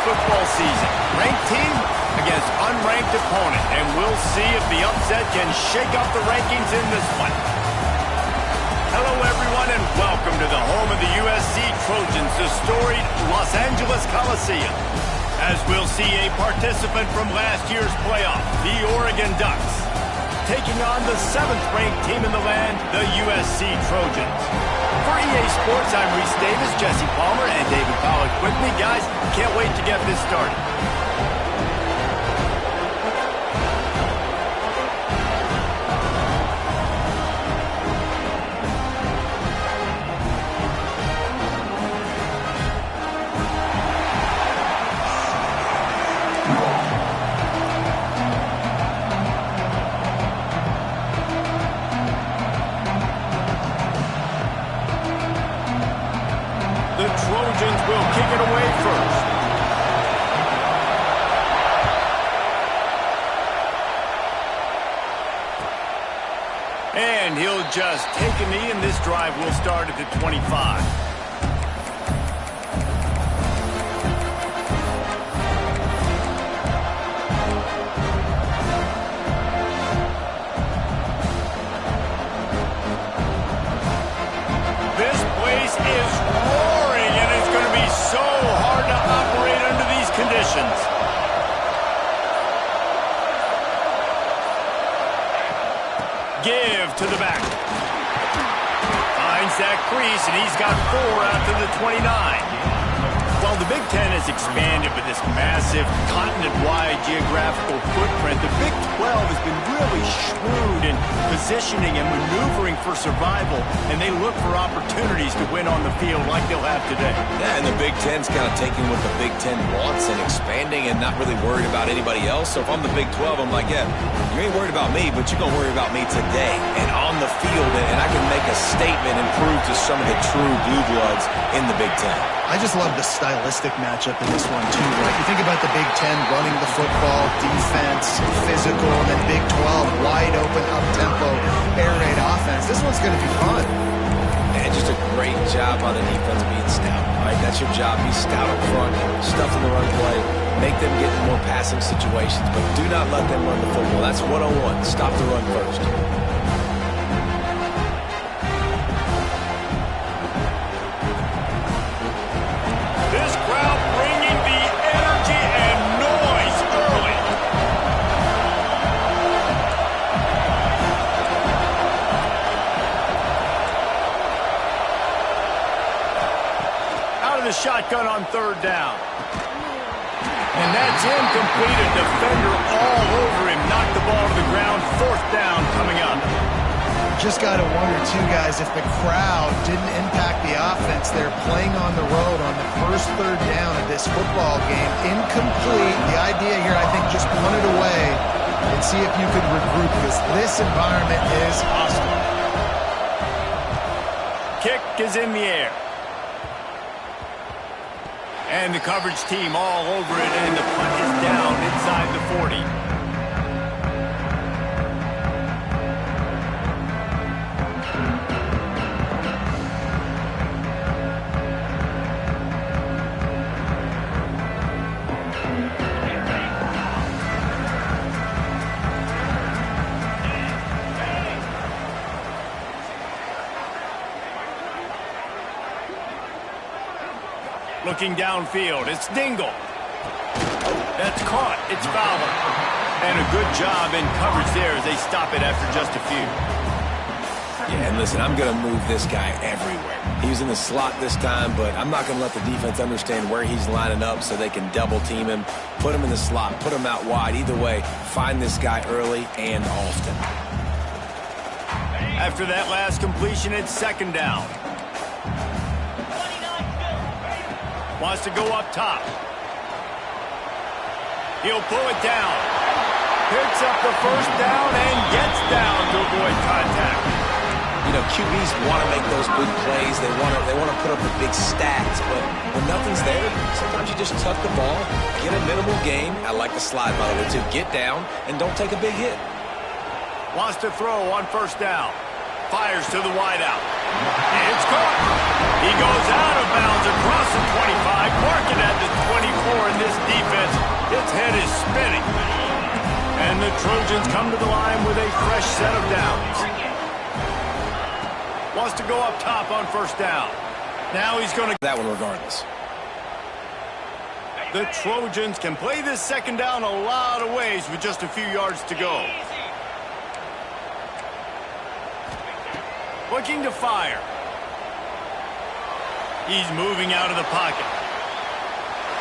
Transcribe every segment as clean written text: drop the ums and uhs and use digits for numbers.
football season. Ranked team against unranked opponent, and we'll see if the upset can shake up the rankings in this one. Hello, everyone, and welcome to the home of the USC Trojans, the storied Los Angeles Coliseum. As we'll see a participant from last year's playoff, the Oregon Ducks, taking on the 7th-ranked team in the land, the USC Trojans. For EA Sports, I'm Reese Davis, Jesse Palmer, and David Pollack with me. Guys, can't wait to get this started. The Trojans will kick it away first. And he'll just take a knee, and this drive will start at the 25. This place is roaring, and it's going to be so hard to operate under these conditions. Give to the back. Finds that crease, and he's got 4 out to the 29. While the Big Ten has expanded with this massive continent-wide geographical footprint, the Big 12 has been really shrewd in positioning and maneuvering for survival, and they look for opportunities to win on the field like they'll have today. Yeah, and the Big Ten's kind of taking what the Big Ten wants and expanding and not really worried about anybody else. So if I'm the Big 12, I'm like, yeah, you ain't worried about me, but you're going to worry about me today and on the field, and I can make a statement and prove to some of the true blue bloods in the Big Ten. I just love the stylistic matchup in this one, too, right? You think about the Big Ten running the football, defense, physical, and then Big 12, wide open, up-tempo, air raid offense. This one's going to be fun. And just a great job on the defense being stout. All right, that's your job. Be stout up front, stuff in the run play, make them get in more passing situations, but do not let them run the football. That's 101. Stop the run first. Shotgun on 3rd down. And that's incomplete. A defender all over him. Knocked the ball to the ground. 4th down coming up. Just got to wonder, too, guys, if the crowd didn't impact the offense. They're playing on the road on the first 3rd down of this football game. Incomplete. The idea here, I think, just punt it away and see if you could regroup, because this environment is hostile. Kick is in the air. And the coverage team all over it, and the punt is down inside the 40. Looking downfield, it's Dingle. That's caught, it's Fowler. And a good job in coverage there as they stop it after just a few. Yeah, and listen, I'm going to move this guy everywhere. He's in the slot this time, but I'm not going to let the defense understand where he's lining up so they can double team him, put him in the slot, put him out wide. Either way, find this guy early and often. After that last completion, it's 2nd down. Wants to go up top. He'll pull it down. Picks up the 1st down and gets down to avoid contact. You know, QBs want to make those big plays. They want to put up the big stats, but when nothing's there, sometimes you just tuck the ball, get a minimal gain. I like the slide, by the way, to get down and don't take a big hit. Wants to throw on 1st down. Fires to the wideout. It's caught. He goes out of bounds across the 25, marking at the 24, and this And the Trojans come to the line with a fresh set of downs. Wants to go up top on first down. Now he's going to... That one regardless. The Trojans can play this second down a lot of ways with just a few yards to go. Looking to fire. He's moving out of the pocket.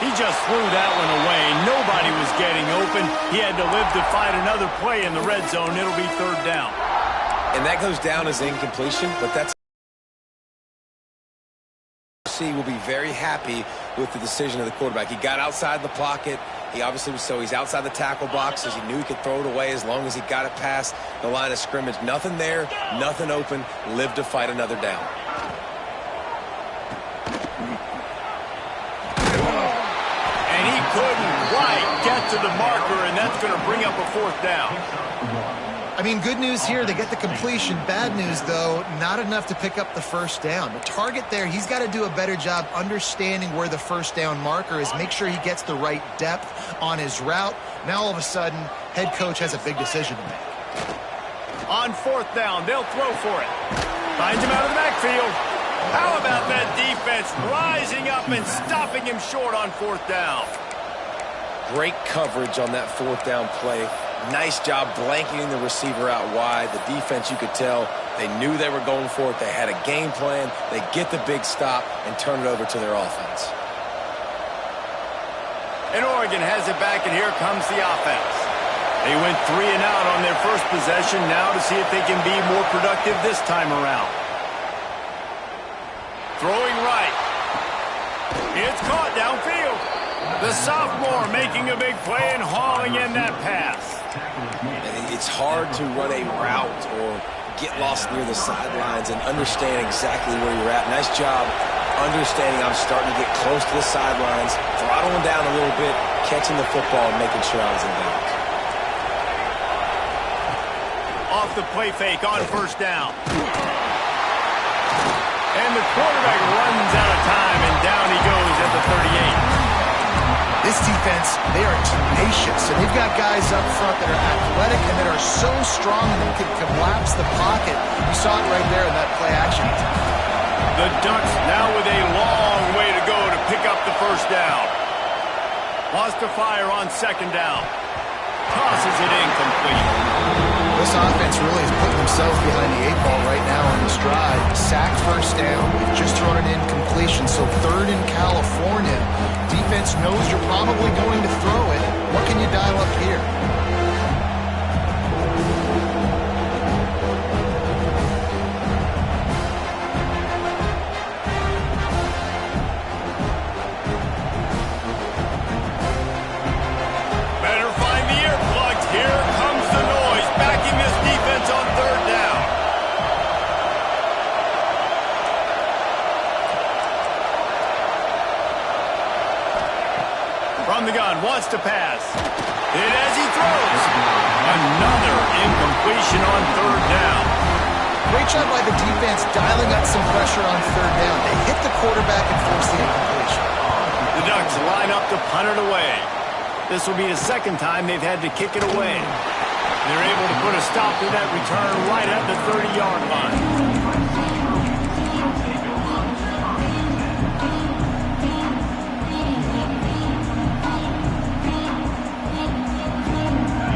He just threw that one away. Nobody was getting open. He had to live to fight another play in the red zone. It'll be third down. And that goes down as incompletion, but that's... will be very happy with the decision of the quarterback. He got outside the pocket. He obviously was, so he's outside the tackle boxes. He knew he could throw it away as long as he got it past the line of scrimmage. Nothing there, nothing open. Lived to fight another down. And he couldn't quite get to the marker, and that's going to bring up a fourth down. I mean, good news here, they get the completion. Bad news, though, not enough to pick up the first down. The target there, he's got to do a better job understanding where the first down marker is, make sure he gets the right depth on his route. Now, all of a sudden, head coach has a big decision to make. On fourth down, they'll throw for it. Finds him out of the backfield. How about that defense rising up and stopping him short on fourth down? Great coverage on that fourth down play. Nice job blanketing the receiver out wide. The defense, you could tell, they knew they were going for it. They had a game plan. They get the big stop and turn it over to their offense. And Oregon has it back, and here comes the offense. They went 3 and out on their first possession, now to see if they can be more productive this time around. Throwing right. It's caught downfield. The sophomore making a big play and hauling in that pass. It's hard to run a route or get lost near the sidelines and understand exactly where you're at. Nice job understanding I'm starting to get close to the sidelines, throttling down a little bit, catching the football and making sure I was in bounds. Off the play fake on first down. And the quarterback runs out of time, and down he goes at the 38. This defense, they are tenacious, and they've got guys up front that are athletic and that are so strong that can collapse the pocket. You saw it right there in that play action. The Ducks now with a long way to go to pick up the first down. Wants to fire on second down. Tosses it incomplete. This offense really is putting themselves behind the 8 ball right now on this drive. Sacked first down. They've just thrown an incompletion, so third in California. Defense knows you're probably going to throw it. What can you dial up here? Better find the earplugs. Here comes the noise, backing this defense on third down. From the gun, wants to pass. Hit as he throws. Another incompletion on third down. Great job by the defense dialing up some pressure on third down. They hit the quarterback and force the incompletion. The Ducks line up to punt it away. This will be the second time they've had to kick it away. They're able to put a stop to that return right at the 30-yard line.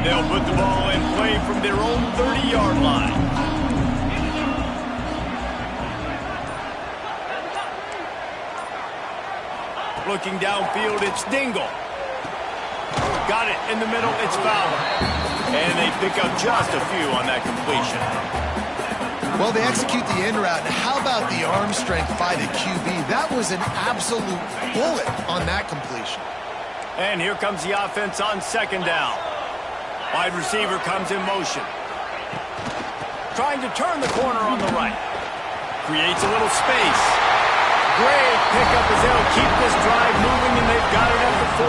They'll put the ball in play from their own 30-yard line. Looking downfield, it's Dingle. Got it in the middle, it's Fowler. And they pick up just a few on that completion. Well, they execute the in route. And how about the arm strength by the QB? That was an absolute bullet on that completion. And here comes the offense on second down. Wide receiver comes in motion. Trying to turn the corner on the right. Creates a little space. Great pickup as they'll keep this drive moving, and they've got it at the 45.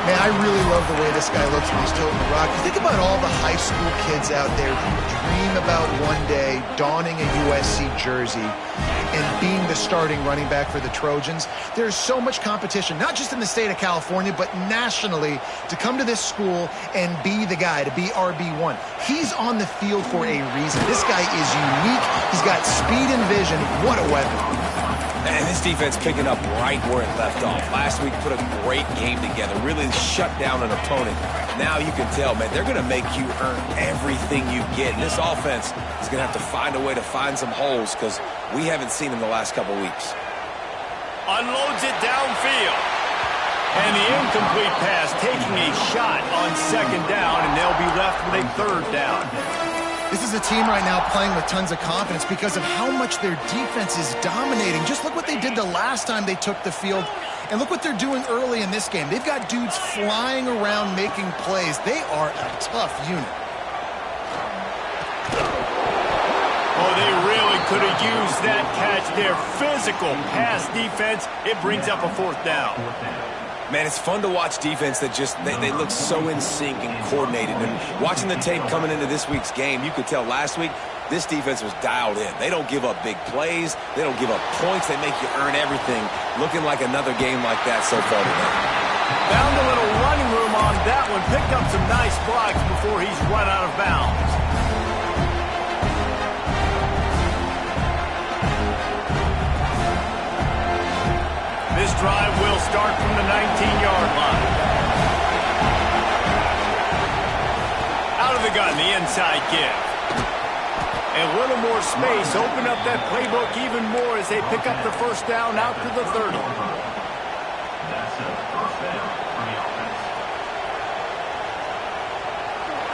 Man, I really love the way this guy looks when he's toting the rock. Think about all the high school kids out there who dream about one day donning a USC jersey and being the starting running back for the Trojans. There's so much competition, not just in the state of California, but nationally, to come to this school and be the guy, to be RB1. He's on the field for a reason. This guy is unique. He's got speed and vision. What a weapon. And this defense picking up right where it left off. Last week put a great game together, really shut down an opponent. Now you can tell, man, they're going to make you earn everything you get. And this offense is going to have to find a way to find some holes because we haven't seen them the last couple weeks. Unloads it downfield. And the incomplete pass taking a shot on second down, and they'll be left with a third down. This is a team right now playing with tons of confidence because of how much their defense is dominating. Just look what they did the last time they took the field, and look what they're doing early in this game. They've got dudes flying around making plays. They are a tough unit. Oh, they really could have used that catch there. Physical pass defense. It brings up a fourth down. Man, it's fun to watch defense that just, they look so in sync and coordinated. And watching the tape coming into this week's game, you could tell last week this defense was dialed in. They don't give up big plays. They don't give up points. They make you earn everything. Looking like another game like that so far today. Found a little running room on that one. Picked up some nice blocks before he's run out of bounds. This drive will start from the 19-yard line. Out of the gun, the inside give. And a little more space. Open up that playbook even more as they pick up the first down out to the 30.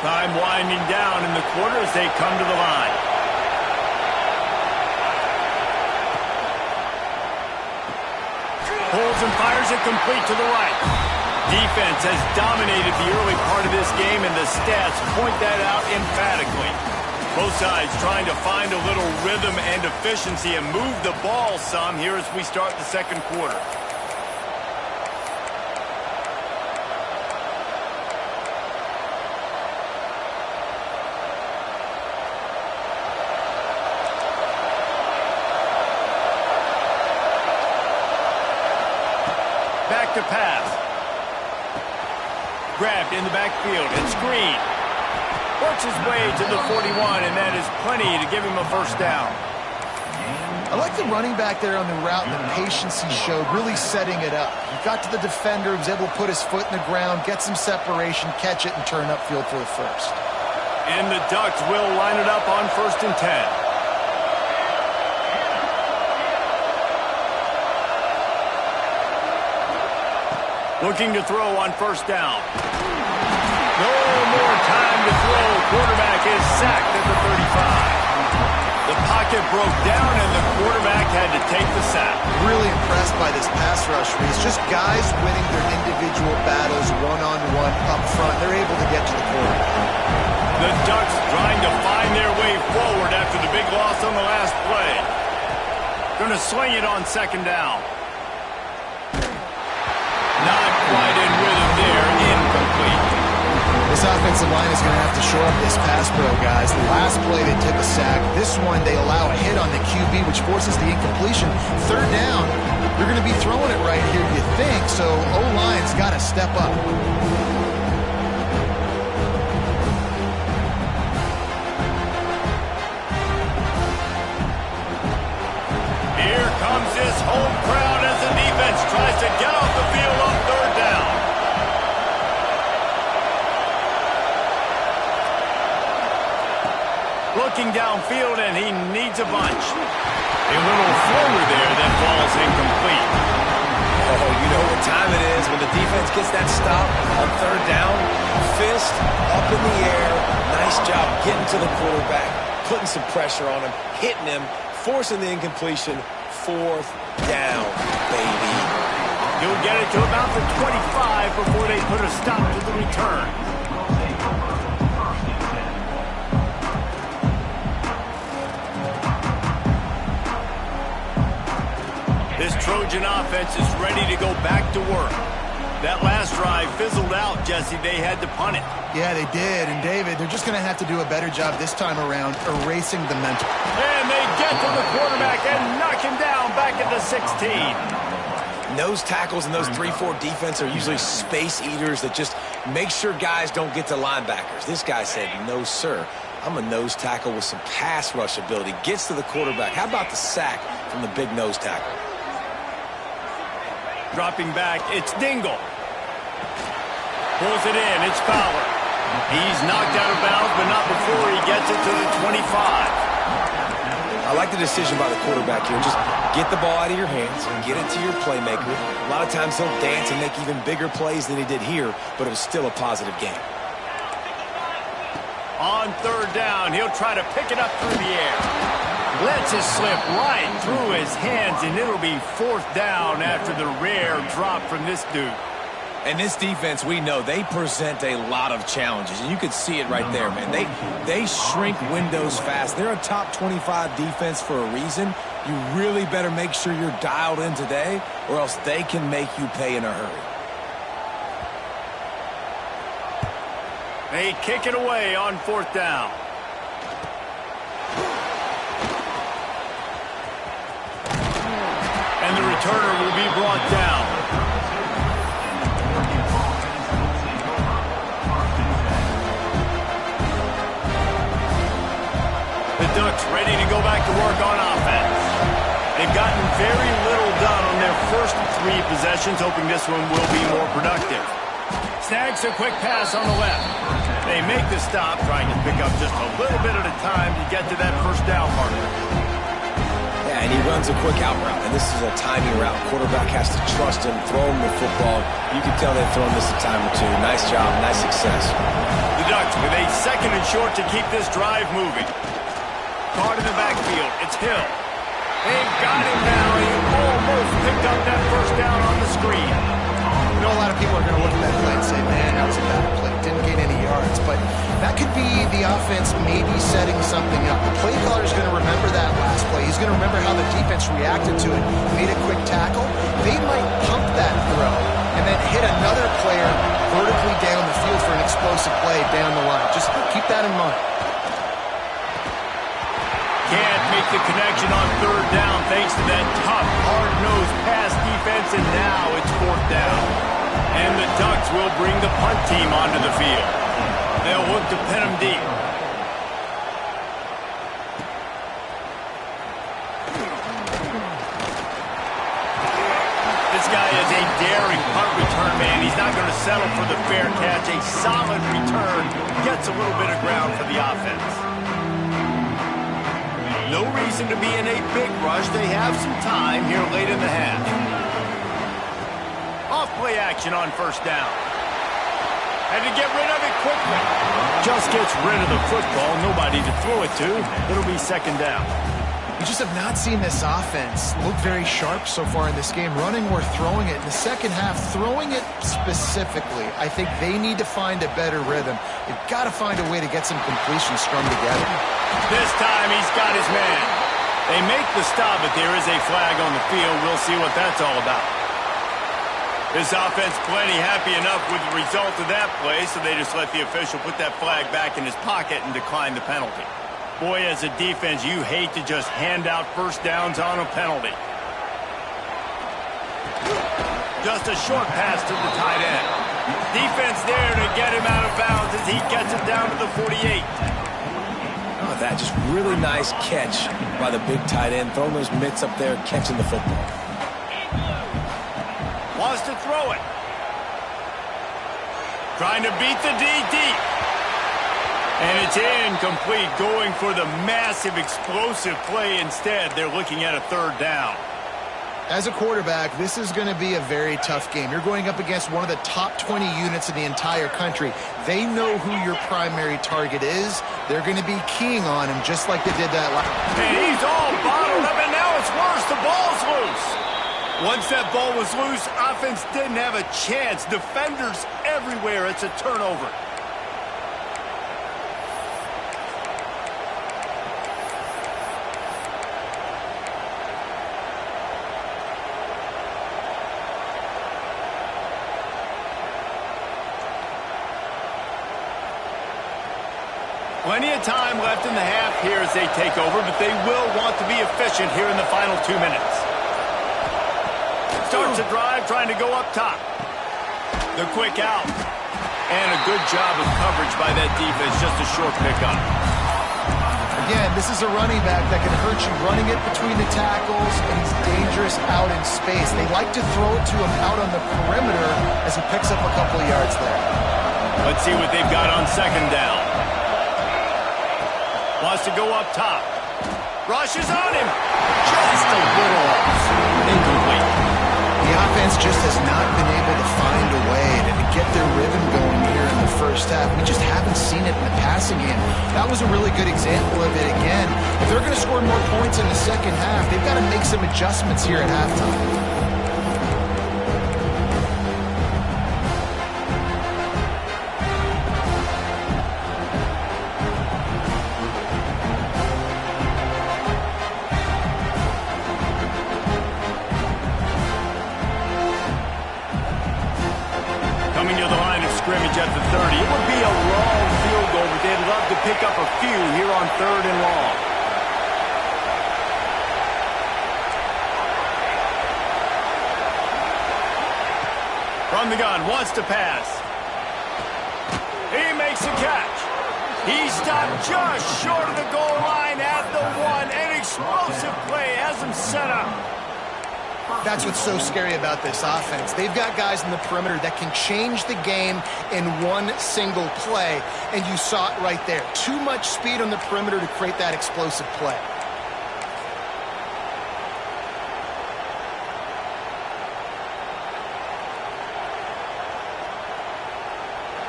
Time winding down in the quarter as they come to the line. Pulls and fires it complete to the right. Defense has dominated the early part of this game, and the stats point that out emphatically. Both sides trying to find a little rhythm and efficiency and move the ball some here as we start the second quarter. Back to pass. Grabbed in the backfield and screened. Works his way to the 41, and that is plenty to give him a first down. I like the running back there on the route and the patience he showed, really setting it up. He got to the defender, was able to put his foot in the ground, get some separation, catch it, and turn upfield for the first. And the Ducks will line it up on 1st and 10. Looking to throw on first down. No more time to throw. Quarterback is sacked at the 35. The pocket broke down, and the quarterback had to take the sack. Really impressed by this pass rush. It's just guys winning their individual battles one-on-one up front. They're able to get to the quarterback. The Ducks trying to find their way forward after the big loss on the last play. Going to sling it on second down. Not quite in rhythm there. Incomplete. This offensive line is going to have to shore up this pass pro, guys. The last play they took a sack. This one they allow a hit on the QB, which forces the incompletion. Third down, you're going to be throwing it right here, you think, so O-line's got to step up. Here comes this home crowd as the defense tries to get off the field on third down. Looking downfield, and he needs a bunch. A little floater there that falls incomplete. Oh, you know what time it is when the defense gets that stop on third down. Fist up in the air. Nice job getting to the quarterback, putting some pressure on him, hitting him, forcing the incompletion. Fourth down, baby. He'll get it to about the 25 before they put a stop to the return. This Trojan offense is ready to go back to work. That last drive fizzled out, Jesse. They had to punt it. Yeah, they did. And, David, they're just going to have to do a better job this time around erasing the mental. And they get to the quarterback and knock him down back at the 16. Nose tackles and those 3-4 defense are usually space eaters that just make sure guys don't get to linebackers. This guy said, no, sir. I'm a nose tackle with some pass rush ability. Gets to the quarterback. How about the sack from the big nose tackle? Dropping back, it's Dingle. Pulls it in, it's Fowler. He's knocked out of bounds, but not before he gets it to the 25. I like the decision by the quarterback here. Just get the ball out of your hands and get it to your playmaker. A lot of times he'll dance and make even bigger plays than he did here, but it was still a positive game. On third down, he'll try to pick it up through the air. Lets it slip right through his hands, and it'll be fourth down after the rare drop from this dude. And this defense, we know, they present a lot of challenges. And you can see it right there, man. They shrink windows fast. They're a top 25 defense for a reason. You really better make sure you're dialed in today, or else they can make you pay in a hurry. They kick it away on fourth down. And the returner will be brought down. The Ducks ready to go back to work on offense. They've gotten very little done on their first 3 possessions, hoping this one will be more productive. Snags a quick pass on the left. They make the stop, trying to pick up just a little bit at a time to get to that first down marker. Yeah, and he runs a quick out route, and this is a timing route. Quarterback has to trust him, throw him the football. You can tell they've thrown this a time or two. Nice job, nice success. The Ducks with a second and short to keep this drive moving. Caught in the backfield, it's Hill. They've got him now. He almost picked up that first down on the screen. You know, a lot of people are going to look at that play and say, man, that was a bad play. Didn't gain any yards. But that could be the offense maybe setting something up. The play caller is going to remember that last play. He's going to remember how the defense reacted to it, made a quick tackle. They might pump that throw and then hit another player vertically down the field for an explosive play down the line. Just keep that in mind. Can't make the connection on third down thanks to that tough, hard-nosed pass defense, and now it's fourth down. And the Ducks will bring the punt team onto the field. They'll look to pin them deep. This guy is a daring punt return man. He's not going to settle for the fair catch. A solid return gets a little bit of ground for the offense. No reason to be in a big rush. They have some time here late in the half. Off-play action on first down. Had to get rid of it quickly. Just gets rid of the football. Nobody to throw it to. It'll be second down. We just have not seen this offense look very sharp so far in this game, running or throwing it. In the second half, throwing it specifically, I think they need to find a better rhythm. They've got to find a way to get some completions strung together. This time he's got his man. They make the stop, but there is a flag on the field. We'll see what that's all about. This offense plenty happy enough with the result of that play, so they just let the official put that flag back in his pocket and decline the penalty. Boy, as a defense, you hate to just hand out first downs on a penalty. Just a short pass to the tight end. Defense there to get him out of bounds as he gets it down to the 48. Oh, that just really nice catch by the big tight end, throwing those mitts up there, catching the football. Wants to throw it. Trying to beat the D deep. And it's incomplete, going for the massive explosive play instead. They're looking at a third down. As a quarterback, this is going to be a very tough game. You're going up against one of the top 20 units in the entire country. They know who your primary target is. They're going to be keying on him just like they did that last. And he's all bottled up, and now it's worse. The ball's loose. Once that ball was loose, offense didn't have a chance. Defenders everywhere. It's a turnover. Plenty of time left in the half here as they take over, but they will want to be efficient here in the final 2 minutes. Starts a drive, trying to go up top. The quick out. And a good job of coverage by that defense, just a short pickup. Again, this is a running back that can hurt you running it between the tackles, and he's dangerous out in space. They like to throw it to him out on the perimeter as he picks up a couple of yards there. Let's see what they've got on second down. Wants to go up top. Rushes on him. Just a little off. Incomplete. The offense just has not been able to find a way to get their rhythm going here in the first half. We just haven't seen it in the passing game. That was a really good example of it again. If they're going to score more points in the second half, they've got to make some adjustments here at halftime. Scrimmage at the 30. It would be a long field goal, but they'd love to pick up a few here on 3rd and long. From the gun, wants to pass. He makes a catch. He stopped just short of the goal line at the 1. An explosive play has him set up. That's what's so scary about this offense. They've got guys in the perimeter that can change the game in one single play, and you saw it right there. Too much speed on the perimeter to create that explosive play.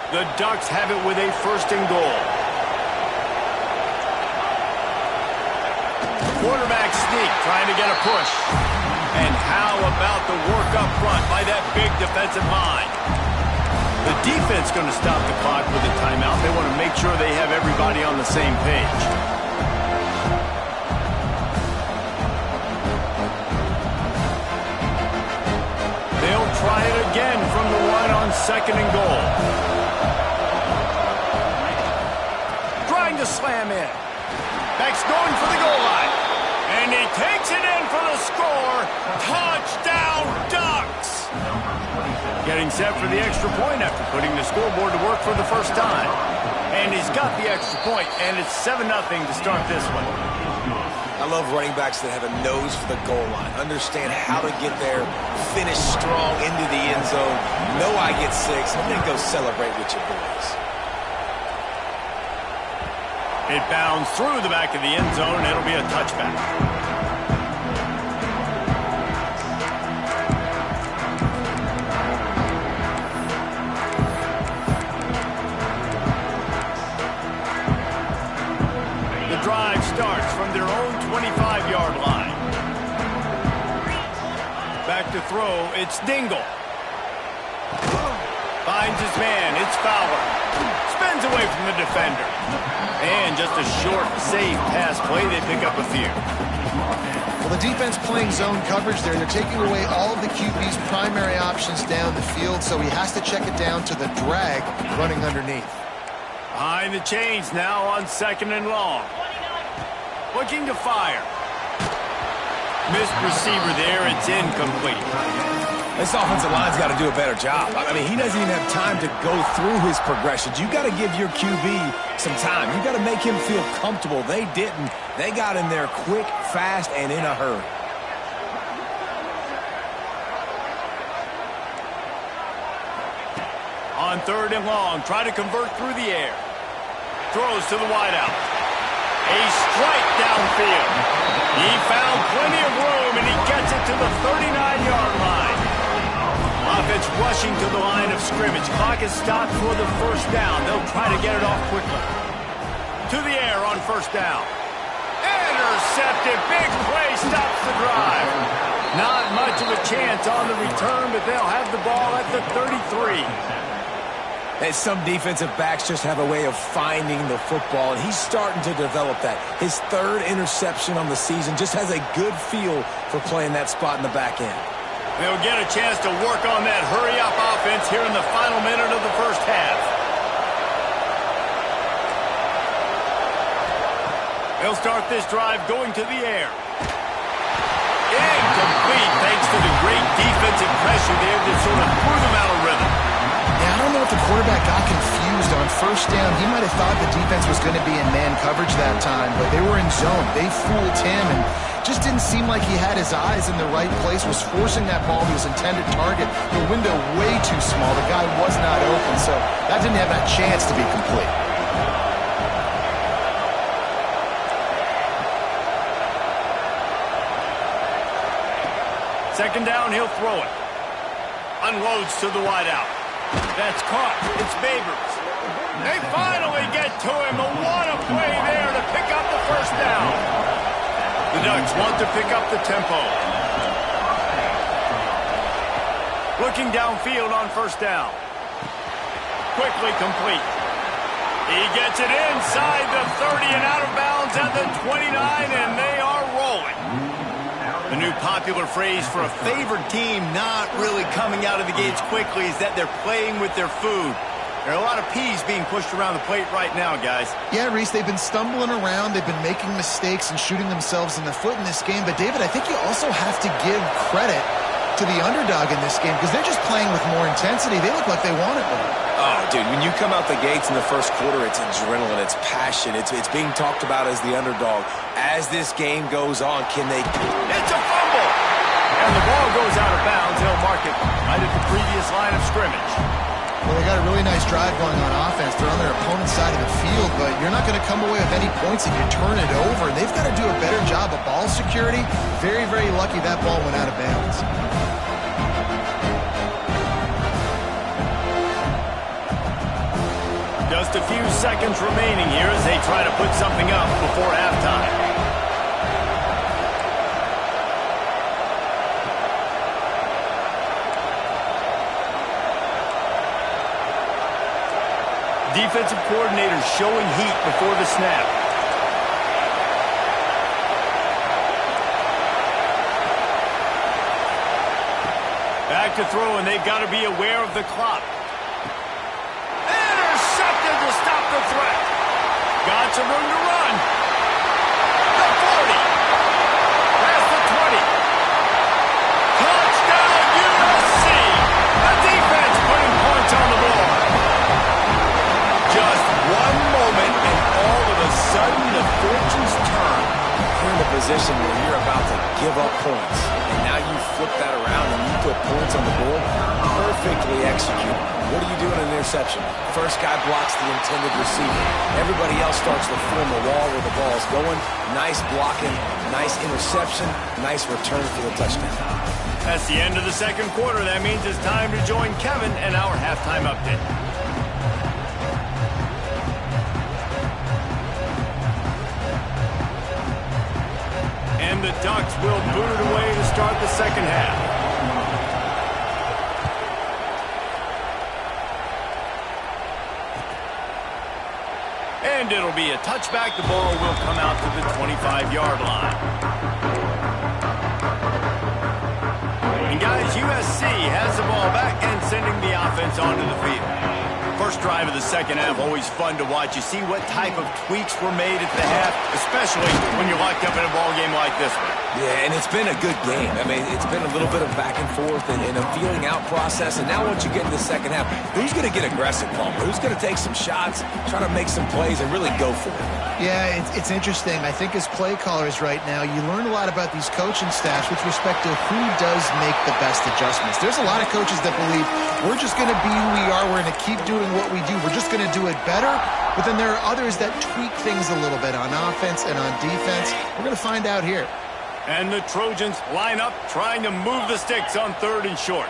The Ducks have it with a 1st and goal. Quarterback sneak, trying to get a push. And how about the work up front by that big defensive line? The defense going to stop the clock with a timeout. They want to make sure they have everybody on the same page. They'll try it again from the 1 on 2nd and goal. Trying to slam in. Beck's going for the goal line. And he takes it in for the score. Touchdown, Ducks! Getting set for the extra point after putting the scoreboard to work for the first time. And he's got the extra point, and it's 7-0 to start this one. I love running backs that have a nose for the goal line. Understand how to get there, finish strong into the end zone. Know I get 6, and then go celebrate with your boys. It bounds through the back of the end zone, and it'll be a touchback. The drive starts from their own 25-yard line. Back to throw, it's Dingle. Finds his man, it's Fowler. Spins away from the defender. And just a short, safe pass play, they pick up a few. Well, the defense playing zone coverage there. They're taking away all of the QB's primary options down the field, so he has to check it down to the drag running underneath. Behind the chains now on 2nd and long. Looking to fire. Missed receiver there, it's incomplete. This offensive line's got to do a better job. I mean, he doesn't even have time to go through his progressions. You got to give your QB some time. You got to make him feel comfortable. They didn't. They got in there quick, fast, and in a hurry. On 3rd and long, try to convert through the air. Throws to the wideout. A strike downfield. He found plenty of room, and he gets it to the 39-yard line. Offense rushing to the line of scrimmage. Clock is stopped for the 1st down. They'll try to get it off quickly. To the air on 1st down. Intercepted. Big play stops the drive. Not much of a chance on the return, but they'll have the ball at the 33. And some defensive backs just have a way of finding the football, and he's starting to develop that. His 3rd interception on the season, just has a good feel for playing that spot in the back end. They'll get a chance to work on that hurry-up offense here in the final minute of the 1st half. They'll start this drive going to the air. Incomplete thanks to the great defensive pressure there that sort of threw them out of rhythm. Yeah, I don't know if the quarterback got confused on first down. He might have thought the defense was going to be in man coverage that time, but they were in zone. They fooled him and just didn't seem like he had his eyes in the right place, was forcing that ball to his intended target. The window way too small. The guy was not open, so that didn't have that chance to be complete. Second down, he'll throw it. Unloads to the wideout. That's caught. It's Babers. They finally get to him. What a play there to pick up the first down. The Ducks want to pick up the tempo. Looking downfield on first down. Quickly complete. He gets it inside the 30 and out of bounds at the 29, and they are rolling. The new popular phrase for a favored team not really coming out of the gates quickly is that they're playing with their food. There are a lot of peas being pushed around the plate right now, guys. Yeah, Reese, they've been stumbling around. They've been making mistakes and shooting themselves in the foot in this game. But, David, I think you also have to give credit to the underdog in this game because they're just playing with more intensity. They look like they want it more. Oh, dude, when you come out the gates in the first quarter, it's adrenaline, it's passion, it's being talked about as the underdog. As this game goes on, can they... It's a fumble! And the ball goes out of bounds. They'll mark it right at the previous line of scrimmage. Well, they got a really nice drive going on offense. They're on their opponent's side of the field, but you're not going to come away with any points if you turn it over. They've got to do a better job of ball security. Very, very lucky that ball went out of bounds. Just a few seconds remaining here as they try to put something up before halftime. Defensive coordinators showing heat before the snap. Back to throw, and they've got to be aware of the clock. Intercepted to stop the threat. Got some room to run. The 40. Past the 20. Touchdown, USC. The defense putting points on the board. Just one moment, and all of a sudden, the fortunes turn. You're in a position where you're about to give up points, and now you flip that around and you put points on the board. Perfectly executed. What do you do in an interception? First guy blocks the intended receiver. Everybody else starts to form a wall where the ball's going. Nice blocking, nice interception, nice return for the touchdown. That's the end of the second quarter. That means it's time to join Kevin and our halftime update. And the Ducks will boot it away to start the second half. And it'll be a touchback. The ball will come out to the 25-yard line. And guys, USC has the ball back and sending the offense onto the field. First drive of the second half, always fun to watch. You see what type of tweaks were made at the half, especially when you're locked up in a ball game like this one. Yeah, and it's been a good game. I mean, it's been a little bit of back and forth and a feeling out process. And now once you get in the second half, who's going to get aggressive, Palmer? Who's going to take some shots, try to make some plays, and really go for it? Yeah, it's interesting. I think as play callers right now, you learn a lot about these coaching staffs with respect to who does make the best adjustments. There's a lot of coaches that believe we're just going to be who we are. We're going to keep doing what we do. We're just going to do it better. But then there are others that tweak things a little bit on offense and on defense. We're going to find out here. And the Trojans line up, trying to move the sticks on third and short.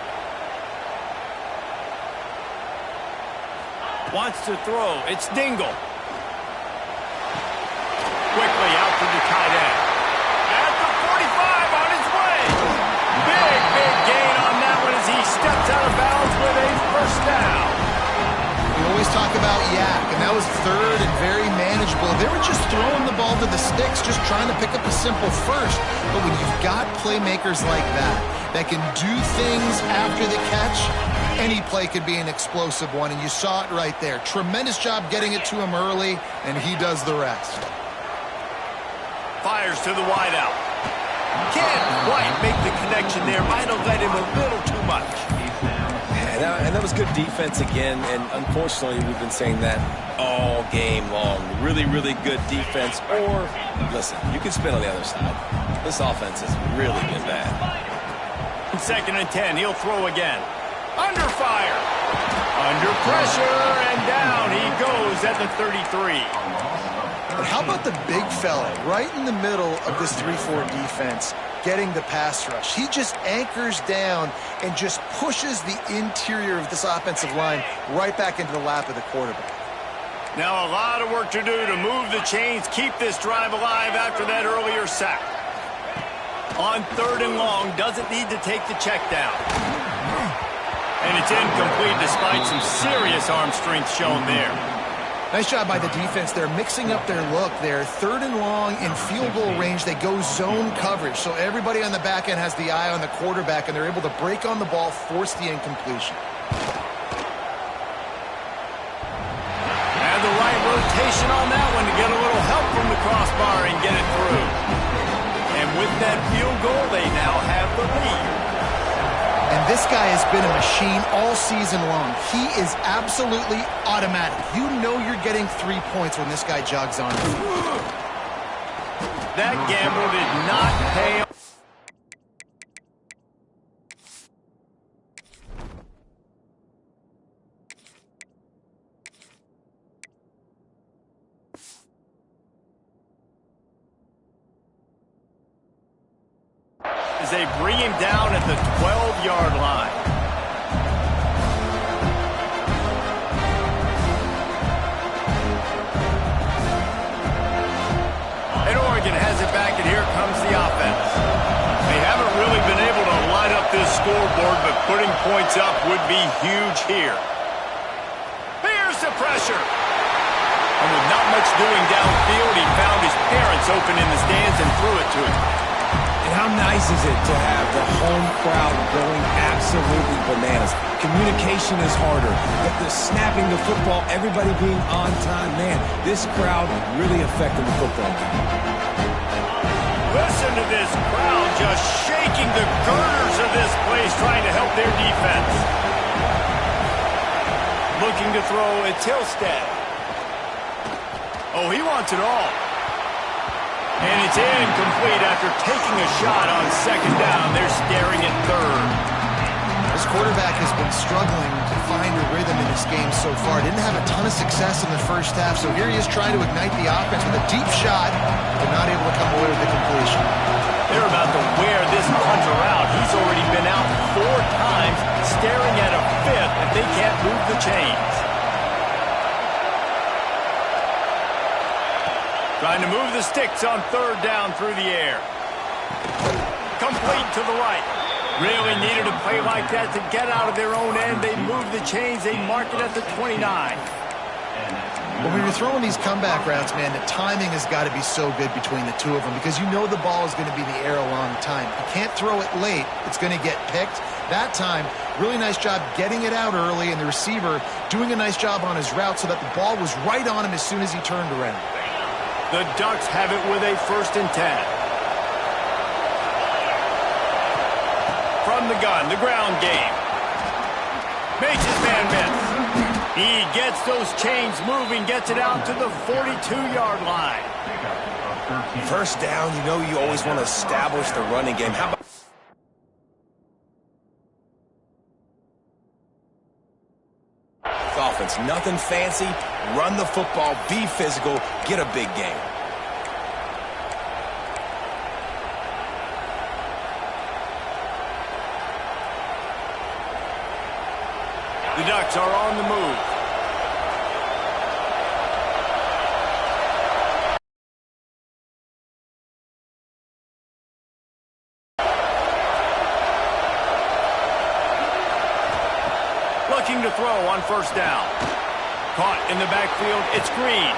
Wants to throw. It's Dingle. Quickly out to the tight end. At the 45 on his way. Big gain on that one as he steps out of bounds with a first down. We always talk about Yak, and that was third and very manageable. They were just throwing the ball to the sticks, just trying to pick up a simple first. But when you've got playmakers like that can do things after the catch, any play could be an explosive one, and you saw it right there. Tremendous job getting it to him early, and he does the rest. Fires to the wideout. Can't quite make the connection there. Might have led him a little too much. And that was good defense again, and unfortunately we've been saying that all game long. Really, really good defense. Or, listen, you can spin on the other side. This offense has really been bad. 2nd and 10, he'll throw again. Under fire. Under pressure, and down he goes at the 33. But how about the big fella right in the middle of this 3-4 defense getting the pass rush? He just anchors down and just pushes the interior of this offensive line right back into the lap of the quarterback. Now a lot of work to do to move the chains, keep this drive alive after that earlier sack. On 3rd and long, doesn't need to take the check down. And it's incomplete despite some serious arm strength shown there. Nice job by the defense. They're mixing up their look there. 3rd and long in field goal range. They go zone coverage. So everybody on the back end has the eye on the quarterback, and they're able to break on the ball, force the incompletion. And the right rotation on that one to get a little help from the crossbar and get it through. And with that field goal, they now have the lead. And this guy has been a machine all season long. He is absolutely automatic. You know you're getting 3 points when this guy jogs on. That gamble did not pay off. As they bring him down at the 12-yard line. And Oregon has it back, and here comes the offense. They haven't really been able to light up this scoreboard, but putting points up would be huge here. Here's the pressure. And with not much doing downfield, he found his parents open in the stands and threw it to him. And how nice is it to have the home crowd going absolutely bananas? Communication is harder, but the snapping the football, everybody being on time, man, this crowd really affected the football. Listen to this crowd just shaking the girders of this place, trying to help their defense. Looking to throw, it's Hillstead. Oh, he wants it all. And it's incomplete after taking a shot on 2nd down. They're staring at 3rd. This quarterback has been struggling to find a rhythm in this game so far. Didn't have a ton of success in the first half, so here he is trying to ignite the offense with a deep shot, but not able to come away with the completion. They're about to wear this punter out. He's already been out 4 times, staring at a 5th if they can't move the chains. Trying to move the sticks on 3rd down through the air. Complete to the right. Really needed a play like that to get out of their own end. They move the chains. They mark it at the 29. When you're throwing these comeback routes, man, the timing has got to be so good between the two of them because you know the ball is going to be in the air a long time. You can't throw it late. It's going to get picked. That time, really nice job getting it out early, and the receiver doing a nice job on his route so that the ball was right on him as soon as he turned around. The Ducks have it with a 1st and 10. From the gun, the ground game. Makes his man miss. He gets those chains moving, gets it out to the 42-yard line. 1st down, you know you always want to establish the running game. How about offense? Nothing fancy. Run the football, be physical, get a big game. The Ducks are on the move. Looking to throw on 1st down. Caught in the backfield, it's Green.